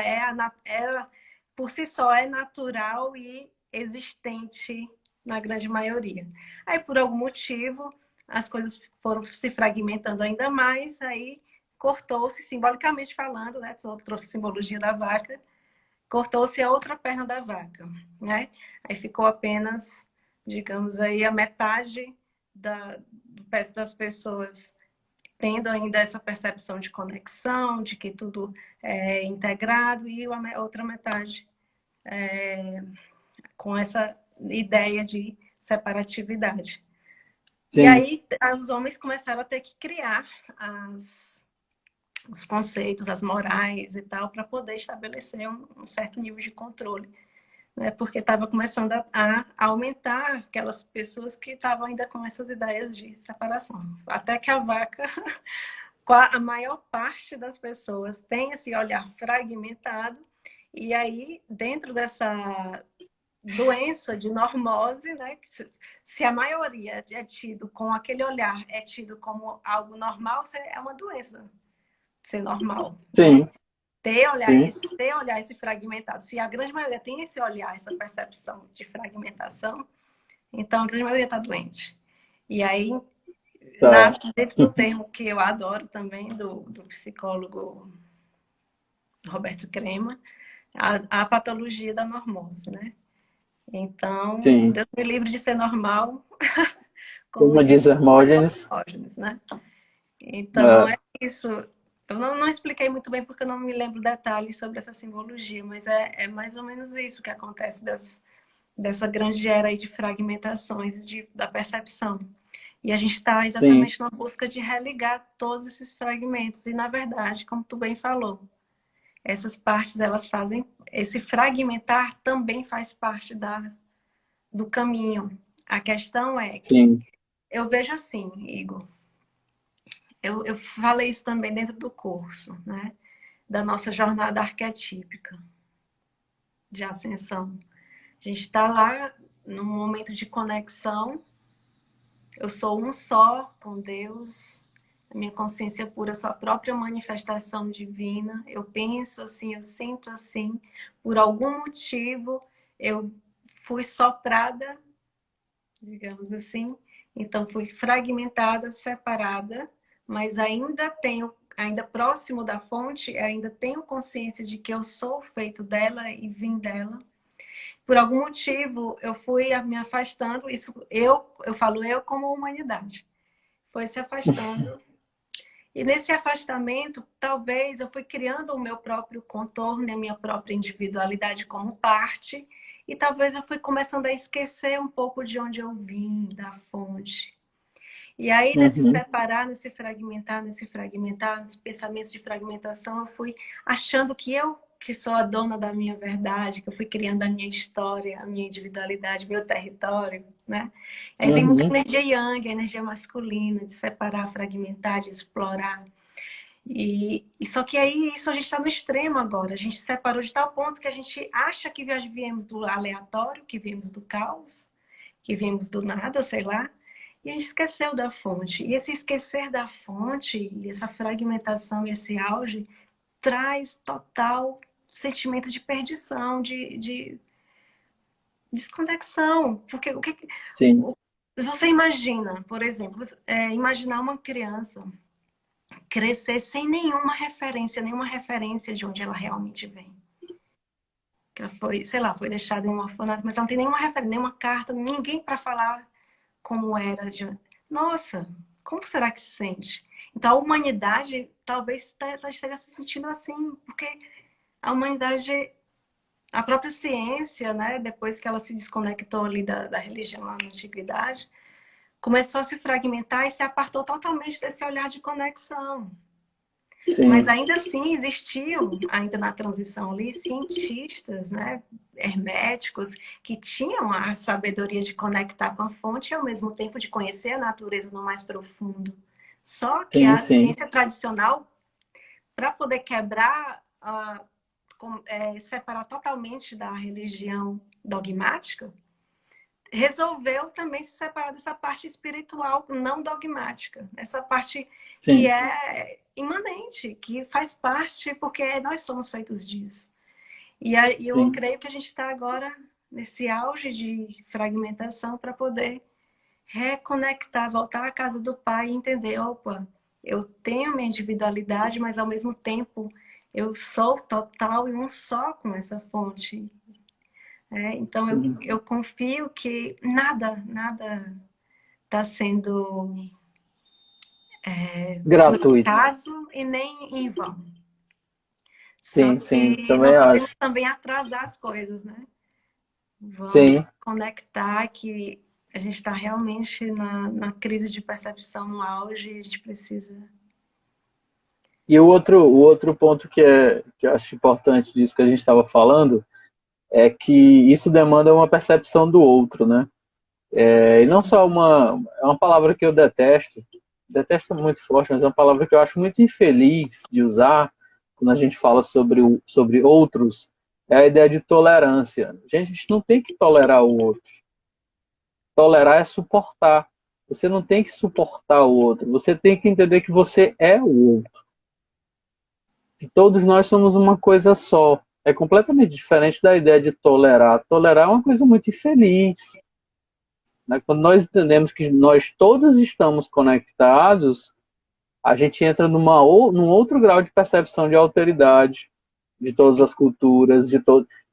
por si só é natural e existente na grande maioria. Aí, por algum motivo, as coisas foram se fragmentando ainda mais, aí cortou-se, simbolicamente falando, né? Trouxe a simbologia da vaca, cortou-se a outra perna da vaca, né? Aí ficou apenas, digamos aí, a metade das pessoas tendo ainda essa percepção de conexão, de que tudo é integrado, e a outra metade com essa ideia de separatividade. E Sim, aí os homens começaram a ter que criar os conceitos, as morais e tal, para poder estabelecer um certo nível de controle, né? Porque estava começando a aumentar aquelas pessoas que estavam ainda com essas ideias de separação. Até que a vaca, a maior parte das pessoas tem esse olhar fragmentado, e aí, dentro dessa doença de normose, né? Se a maioria é tido com aquele olhar, é tido como algo normal, é uma doença ser normal, né? sim, sim, Ter olhar esse fragmentado. Se a grande maioria tem esse olhar, essa percepção de fragmentação, então a grande maioria está doente. E aí tá. nasce dentro do termo que eu adoro também, do psicólogo Roberto Crema, a patologia da normose, né? Então, Sim. Deus me livre de ser normal, como Como diz diz Hermógenes, Diógenes, né? Então, é, é isso. Eu não expliquei muito bem porque eu não me lembro detalhes sobre essa simbologia, mas é mais ou menos isso que acontece dessa grande era aí de fragmentações da percepção. E a gente está sim, exatamente na busca de religar todos esses fragmentos. E, na verdade, como tu bem falou, essas partes, elas fazem... Esse fragmentar também faz parte do caminho. A questão é que sim, eu vejo assim, Igor, eu falei isso também dentro do curso, né? Da nossa jornada arquetípica de ascensão. A gente está lá num momento de conexão. Eu sou um só com Deus. A minha consciência pura, sua própria manifestação divina. Eu penso assim, eu sinto assim. Por algum motivo, eu fui soprada, digamos assim. Então, fui fragmentada, separada, mas ainda próximo da fonte, ainda tenho consciência de que eu sou feito dela e vim dela. Por algum motivo, eu fui me afastando, isso eu falo eu como humanidade, foi se afastando. E nesse afastamento, talvez eu fui criando o meu próprio contorno, a minha própria individualidade como parte, e talvez eu fui começando a esquecer um pouco de onde eu vim, da fonte. E aí, nesse uhum, separar, nesse fragmentar, nos pensamentos de fragmentação, eu fui achando que eu que sou a dona da minha verdade, que eu fui criando a minha história, a minha individualidade, meu território, né? Aí vem muita uhum, energia yang, a energia masculina, de separar, fragmentar, de explorar. E só que aí isso a gente está no extremo agora. A gente separou de tal ponto que a gente acha que viemos do aleatório, que viemos do caos, que viemos do nada, sei lá, e a gente esqueceu da fonte. E esse esquecer da fonte, e essa fragmentação, esse auge, traz total sentimento de perdição, de desconexão. Porque sim, você imagina, por exemplo, imaginar uma criança crescer sem nenhuma referência de onde ela realmente vem. Que ela foi, sei lá, foi deixada em um orfanato, mas ela não tem nenhuma referência, nenhuma carta, ninguém para falar como era. Nossa, como será que se sente? Então, a humanidade talvez esteja se sentindo assim, porque a humanidade, a própria ciência, né, depois que ela se desconectou ali da religião lá na antiguidade, começou a se fragmentar e se apartou totalmente desse olhar de conexão. Mas sim, ainda assim existiam, ainda na transição ali, cientistas, né, herméticos, que tinham a sabedoria de conectar com a fonte e ao mesmo tempo de conhecer a natureza no mais profundo. Só que sim, a sim, ciência tradicional, para poder quebrar, separar totalmente da religião dogmática, resolveu também se separar dessa parte espiritual não dogmática, essa parte que sim. é imanente, que faz parte, porque nós somos feitos disso. E aí eu Sim. creio que a gente está agora nesse auge de fragmentação para poder reconectar, voltar à casa do Pai e entender, opa, eu tenho minha individualidade, mas ao mesmo tempo eu sou total e um só com essa fonte. Então eu confio que nada está sendo por Gratuito. acaso e nem em vão. Só Sim, sim, que não também podemos acho. também atrasar as coisas, né? Vamos Sim. conectar que a gente está realmente na crise de percepção no auge e a gente precisa. E o outro ponto que eu acho importante disso que a gente estava falando é que isso demanda uma percepção do outro, né? E não só é uma palavra que eu detesto muito forte, mas é uma palavra que eu acho muito infeliz de usar quando a gente fala sobre outros, é a ideia de tolerância. A gente não tem que tolerar o outro. Tolerar é suportar. Você não tem que suportar o outro, você tem que entender que você é o outro. Que todos nós somos uma coisa só. É completamente diferente da ideia de tolerar. Tolerar é uma coisa muito infeliz, né? Quando nós entendemos que nós todos estamos conectados, a gente entra num outro grau de percepção de alteridade de todas as culturas,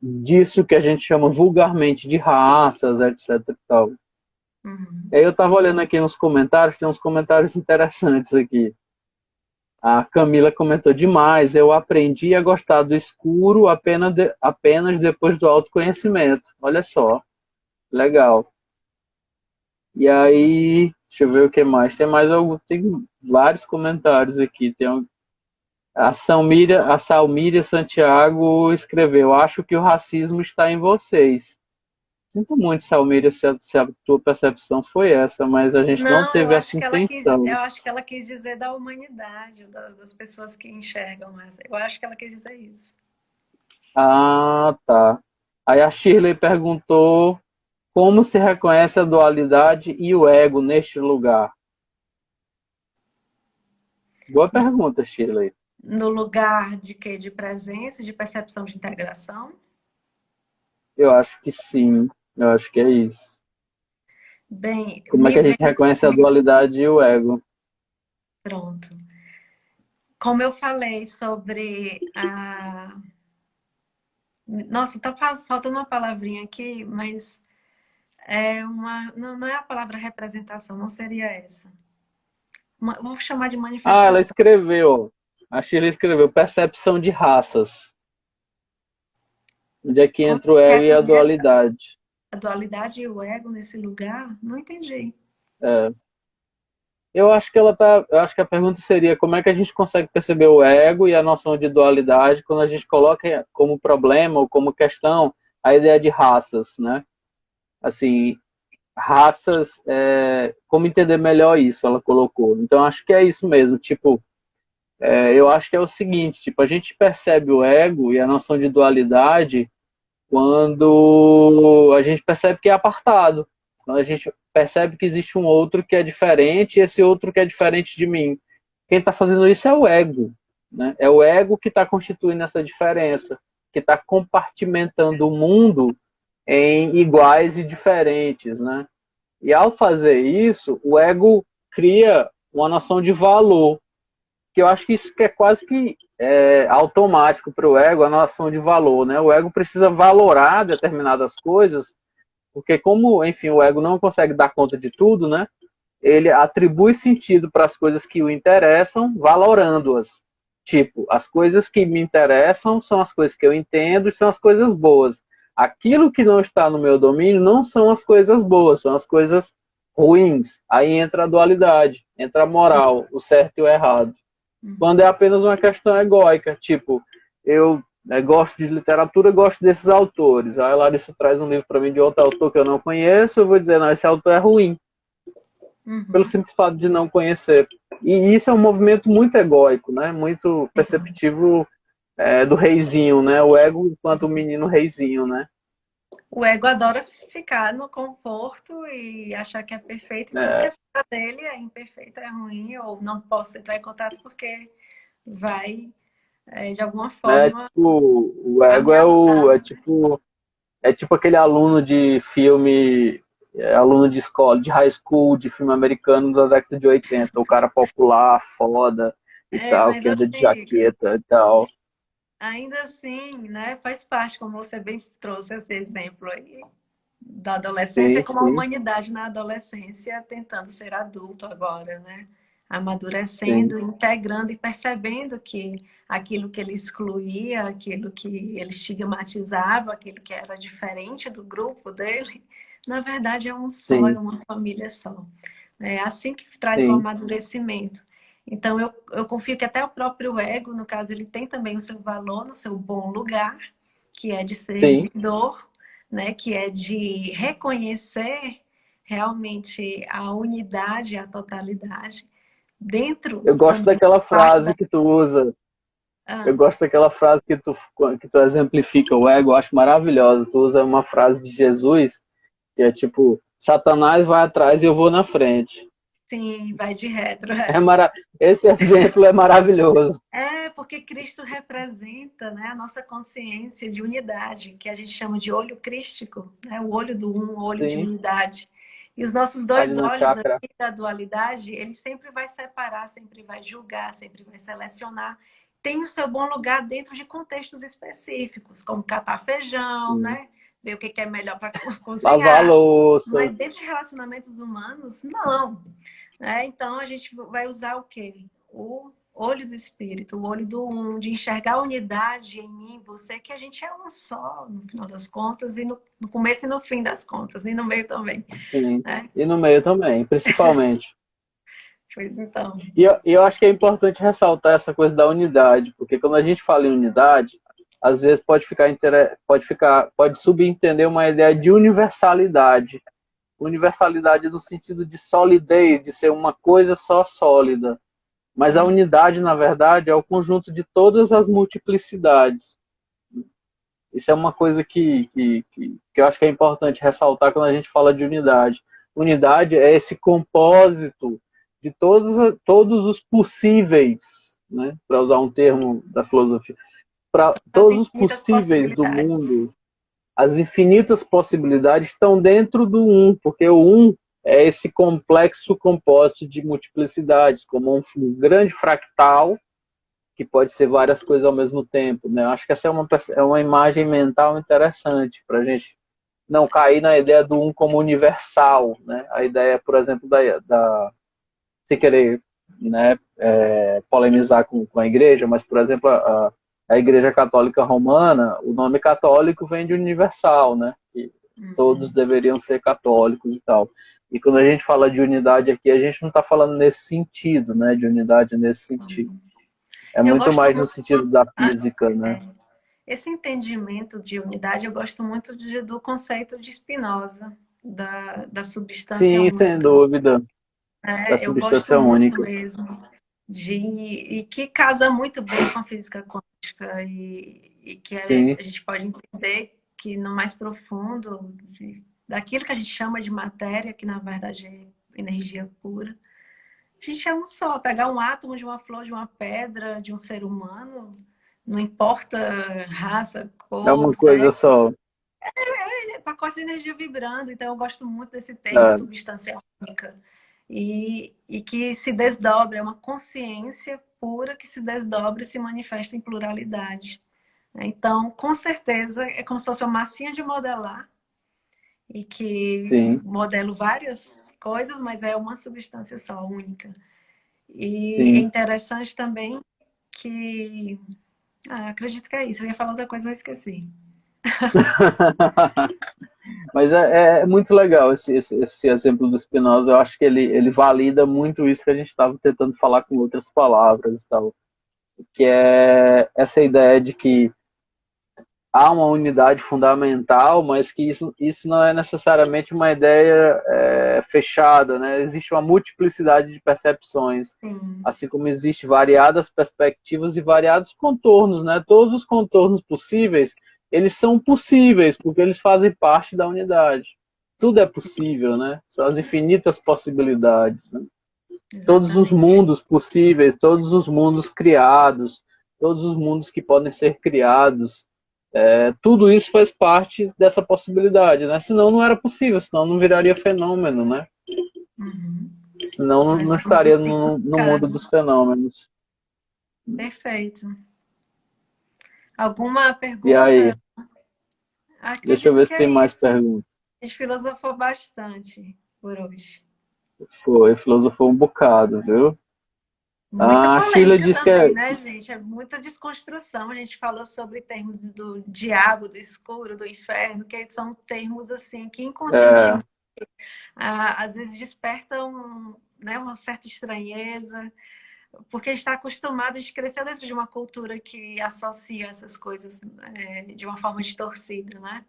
disso que a gente chama vulgarmente de raças, etc. E tal. Uhum. E aí eu estava olhando aqui nos comentários, tem uns comentários interessantes aqui. A Camila comentou demais. Eu aprendi a gostar do escuro apenas depois do autoconhecimento. Olha só, legal. E aí, deixa eu ver o que mais. Tem mais algum, tem vários comentários aqui. A Salmíria Santiago escreveu: Acho que o racismo está em vocês. Sinto muito, Salmíria, se a tua percepção foi essa, mas a gente não Não, teve essa intenção. eu acho que ela quis dizer da humanidade, das pessoas que enxergam essa. Eu acho que ela quis dizer isso. Ah, tá. Aí a Shirley perguntou como se reconhece a dualidade e o ego neste lugar. Boa pergunta, Shirley. No lugar de quê? De presença, de percepção de integração. Eu acho que sim. Eu acho que é isso. Bem, Como é me que a gente vem. reconhece a dualidade e o ego? Pronto. Como eu falei sobre a. Nossa, tá faltando uma palavrinha aqui, mas é uma. Não, não é a palavra representação, não seria essa. Vou chamar de Ah, ela manifestação. escreveu. A Shirley escreveu percepção de raças. Onde é que Como entra o ego e a reconhece dualidade? a dualidade e o ego nesse lugar? Não entendi. É. Eu acho que a pergunta seria como é que a gente consegue perceber o ego e a noção de dualidade quando a gente coloca como problema ou como questão a ideia de raças, né? Assim, raças, como entender melhor isso, ela colocou. Então acho que é isso mesmo, tipo, eu acho que é o seguinte, tipo, a gente percebe o ego e a noção de dualidade quando a gente percebe que é apartado, quando a gente percebe que existe um outro que é diferente e esse outro que é diferente de mim. Quem está fazendo isso é o ego, né? É o ego que está constituindo essa diferença, que está compartimentando o mundo em iguais e diferentes, né? E ao fazer isso, o ego cria uma noção de valor, que eu acho que isso que é quase que automático para o ego, a noção de valor, né? O ego precisa valorar determinadas coisas, porque como, enfim, o ego não consegue dar conta de tudo, né? Ele atribui sentido para as coisas que o interessam, valorando-as. Tipo, as coisas que me interessam são as coisas que eu entendo e são as coisas boas. Aquilo que não está no meu domínio não são as coisas boas, são as coisas ruins. Aí entra a dualidade, entra a moral, o certo e o errado. quando é apenas uma questão egóica, tipo, eu gosto de literatura, gosto desses autores. Aí a Larissa traz um livro para mim de outro autor que eu não conheço, eu vou dizer, não, esse autor é ruim, pelo Uhum. simples fato de não conhecer. E isso é um movimento muito egóico, né? Muito perceptivo do reizinho, né? O ego enquanto o menino reizinho, né? O ego adora ficar no conforto e achar que é perfeito e tudo que É, é fora dele é imperfeito, é ruim, ou não posso entrar em contato porque vai, de alguma né? forma, Tipo, o ego ameaçar. é tipo aquele aluno de filme, aluno de escola, de high school, de filme americano da década de 80, o cara popular, foda e É, tal, mas que anda de assim, jaqueta e tal. ainda assim, né, faz parte, como você bem trouxe esse exemplo aí, da adolescência, Sim, como a sim, humanidade na adolescência tentando ser adulto agora, né? sim, Amadurecendo, integrando e percebendo que aquilo que ele excluía, aquilo que ele estigmatizava, aquilo que era diferente do grupo dele, na verdade é um só, é sim, uma família só. É assim que traz o sim, amadurecimento. Então, eu confio que até o próprio ego, no caso, ele tem também o seu valor no seu bom lugar, que é de sim. servidor, né? Que é de reconhecer realmente a unidade, a totalidade, dentro Eu gosto também da daquela parte frase da. que tu usa. Eu Ah, gosto daquela frase que tu exemplifica o ego, eu acho maravilhosa. Tu usa uma frase de Jesus, que é tipo, Satanás vai atrás e eu vou na frente. sim, vai de retro. É mara... Esse exemplo é maravilhoso. É, porque Cristo representa, né, a nossa consciência de unidade, que a gente chama de olho crístico, né, o olho do um, o olho de Sim, unidade. E os nossos dois Ajna olhos Chakra. aqui da dualidade, ele sempre vai separar, sempre vai julgar, sempre vai selecionar. Tem o seu bom lugar dentro de contextos específicos, como catar feijão, Sim. né? Ver o que é melhor para Lavar a cozinhar. Mas louça. dentro de relacionamentos humanos, não. Né? Então a gente vai usar o quê? O olho do espírito, o olho do um, de enxergar a unidade em mim, você, que a gente é um só, no final das contas, e no começo e no fim das contas, e no meio também, Sim. né? E no meio também, principalmente. Pois então. E eu acho que é importante ressaltar essa coisa da unidade, porque quando a gente fala em unidade, às vezes pode subentender uma ideia de universalidade. Universalidade no sentido de solidez, de ser uma coisa só sólida. Mas a unidade, na verdade, é o conjunto de todas as multiplicidades. Isso é uma coisa que eu acho que é importante ressaltar quando a gente fala de unidade. Unidade é esse compósito de todos os possíveis, né? Para usar um termo da filosofia, para As todos os infinitas possíveis do possibilidades. mundo, as infinitas possibilidades estão dentro do um, porque o um é esse complexo composto de multiplicidades, como um grande fractal que pode ser várias coisas ao mesmo tempo, né? Eu acho que essa é uma imagem mental interessante para a gente não cair na ideia do um como universal, né? A ideia, por exemplo, sem querer, né, polemizar com a igreja, mas, por exemplo, a Igreja Católica Romana, o nome católico vem de universal, né? Que todos Uhum. deveriam ser católicos e tal. E quando a gente fala de unidade aqui, a gente não está falando nesse sentido, né? De unidade nesse sentido. É Eu muito gosto mais no muito. sentido da Ah, física, né? esse entendimento de unidade, eu gosto muito do conceito de Spinoza, da substância Sim, sem única. dúvida, da Eu gosto substância muito única. mesmo e que casa muito bem com a física quântica e que Sim, a gente pode entender que no mais profundo daquilo que a gente chama de matéria, que na verdade é energia pura, a gente é um só. Pegar um átomo de uma flor, de uma pedra, de um ser humano, não importa raça, é cor, uma coisa sexo, só. é pacote de energia vibrando. Então eu gosto muito desse termo É, substância única e que se desdobra, é uma consciência pura que se desdobra e se manifesta em pluralidade. Então, com certeza, é como se fosse uma massinha de modelar e que sim, modelo várias coisas, mas é uma substância só, única. E é sim. interessante também que. Acredito que é isso. Eu ia falar outra coisa, mas esqueci. Mas é muito legal esse exemplo do Spinoza. Eu acho que ele valida muito isso que a gente estava tentando falar com outras palavras e tal. Que é essa ideia de que há uma unidade fundamental, mas que isso não é necessariamente uma ideia fechada, né? Existe uma multiplicidade de percepções, Sim, assim como existe variadas perspectivas e variados contornos, né? Todos os contornos possíveis, eles são possíveis, porque eles fazem parte da unidade. Tudo é possível, né? São as infinitas possibilidades, né? Todos os exatamente. mundos possíveis, todos os mundos criados, todos os mundos que podem ser criados, tudo isso faz parte dessa possibilidade, né? Senão não era possível, senão não viraria fenômeno, né? Uhum. Senão Nós não damos o estaria no mundo significado. dos fenômenos. Perfeito. Alguma E pergunta? aí, deixa eu Acredito ver que se tem é mais isso. perguntas. A gente filosofou bastante por hoje. Foi, filosofou um bocado, viu? Muita A Sheila polêmica disse que também, né, gente? É muita desconstrução. A gente falou sobre termos do diabo, do escuro, do inferno, que são termos assim que é, inconscientemente às vezes despertam, né, uma certa estranheza, porque está acostumado, a gente cresceu dentro de uma cultura que associa essas coisas de uma forma distorcida, né?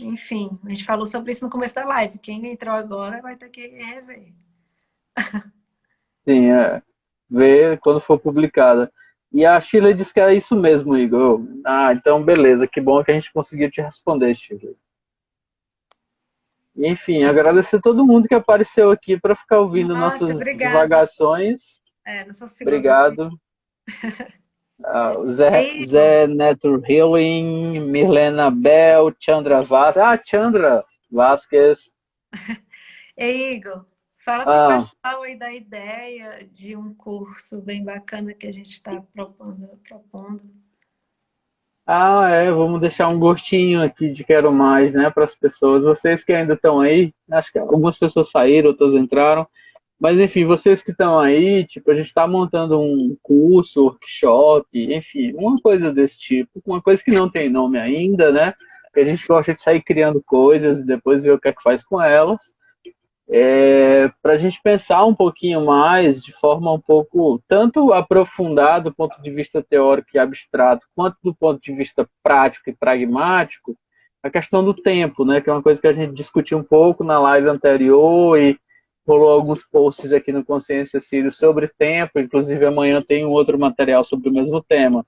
Enfim, a gente falou sobre isso no começo da live. Quem entrou agora vai ter que rever. sim, ver quando for publicada. E a Sheila disse que era isso mesmo, Igor. Ah, então beleza, que bom que a gente conseguiu te responder, Sheila. Enfim, agradecer a todo mundo que apareceu aqui para ficar ouvindo Nossa, nossas obrigada. divagações. Nessas filosofias. Obrigado. Ei, Igor, Zé Neto Healing, Mirlena Bell, Chandra Vasquez. Ah, Chandra Vasquez. Igor, fala para o Ah, pessoal aí da ideia de um curso bem bacana que a gente está propondo. vamos deixar um gostinho aqui de quero mais, né, para as pessoas. Vocês que ainda estão aí, acho que algumas pessoas saíram, outras entraram. Mas enfim, vocês que estão aí, tipo, a gente está montando um curso, workshop, enfim, uma coisa desse tipo, uma coisa que não tem nome ainda, né? Que a gente gosta de sair criando coisas e depois ver o que é que faz com elas. Para a gente pensar um pouquinho mais, de forma um pouco tanto aprofundada do ponto de vista teórico e abstrato, quanto do ponto de vista prático e pragmático, a questão do tempo, né? Que é uma coisa que a gente discutiu um pouco na live anterior e rolou alguns posts aqui no Consciência Sírio sobre tempo, inclusive amanhã tem um outro material sobre o mesmo tema.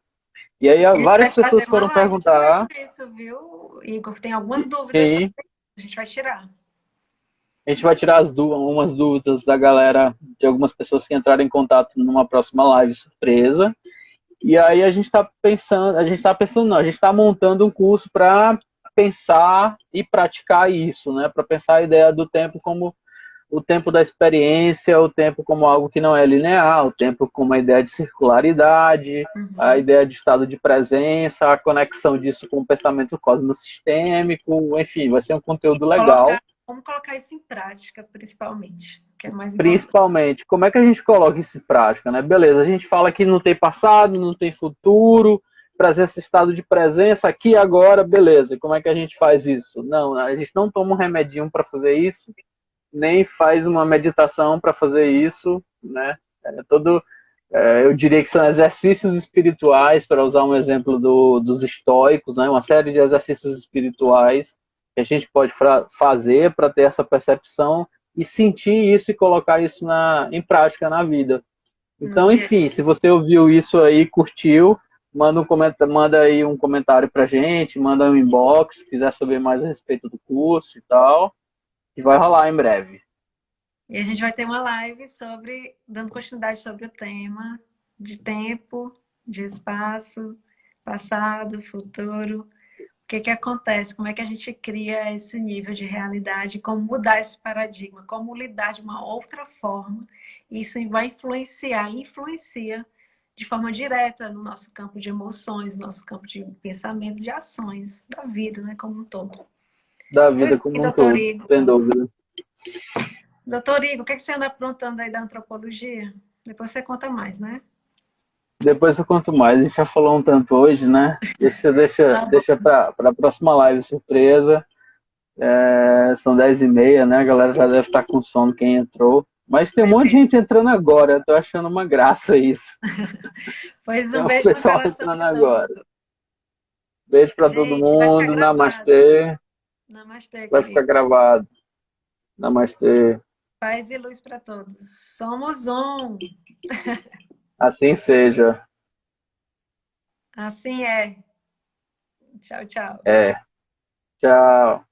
E aí A gente várias vai fazer pessoas uma foram live também perguntar, disso, viu, Igor? Tem algumas dúvidas sobre sim, isso. A gente vai tirar. a gente vai tirar umas dúvidas da galera, de algumas pessoas que entraram em contato numa próxima live surpresa. E aí a gente está montando um curso para pensar e praticar isso, né? Para pensar a ideia do tempo como o tempo da experiência, o tempo como algo que não é linear, o tempo como a ideia de circularidade, a Uhum. ideia de estado de presença, a conexão disso com o pensamento cosmosistêmico, enfim, vai ser um E conteúdo legal. colocar, como colocar isso em prática, principalmente, que é mais importante. Principalmente, como é que a gente coloca isso em prática, né? Beleza, a gente fala que não tem passado, não tem futuro, trazer esse estado de presença aqui agora, beleza. Como é que a gente faz isso? Não, a gente não toma um remedinho para fazer isso, nem faz uma meditação para fazer isso, né? Eu diria que são exercícios espirituais, para usar um exemplo dos estoicos, né? Uma série de exercícios espirituais que a gente pode fazer para ter essa percepção e sentir isso e colocar isso em prática na vida. No Então, dia. enfim, se você ouviu isso aí, curtiu, manda aí um comentário pra gente, manda um inbox, se quiser saber mais a respeito do curso e tal, que vai rolar em breve. E a gente vai ter uma live sobre, dando continuidade sobre o tema de tempo, de espaço, passado, futuro. O que que acontece? Como é que a gente cria esse nível de realidade? Como mudar esse paradigma? Como lidar de uma outra forma? Isso vai influenciar, influencia de forma direta no nosso campo de emoções, no nosso campo de pensamentos, de ações da vida, né, como um todo. Da Pois vida é, como um doutor todo, Igor. sem dúvida. Doutor Igor, o que você anda aprontando aí da antropologia? Depois você conta mais, né? Depois eu conto mais. A gente já falou um tanto hoje, né? Deixa, deixa, Tá bom. deixa para a próxima live surpresa. São 10h30, né? A galera já deve estar com sono quem entrou. Mas tem um monte de gente entrando agora. Eu tô achando uma graça isso. Pois Tem um o beijo no pessoal coração entrando de agora. todo. Beijo para todo Gente, vai ficar mundo. gravado. Namastê. Namastê, Vai ficar querido. gravado. Namastê. Paz e luz para todos. Somos um. Assim seja. Assim é. Tchau, tchau. É. Tchau.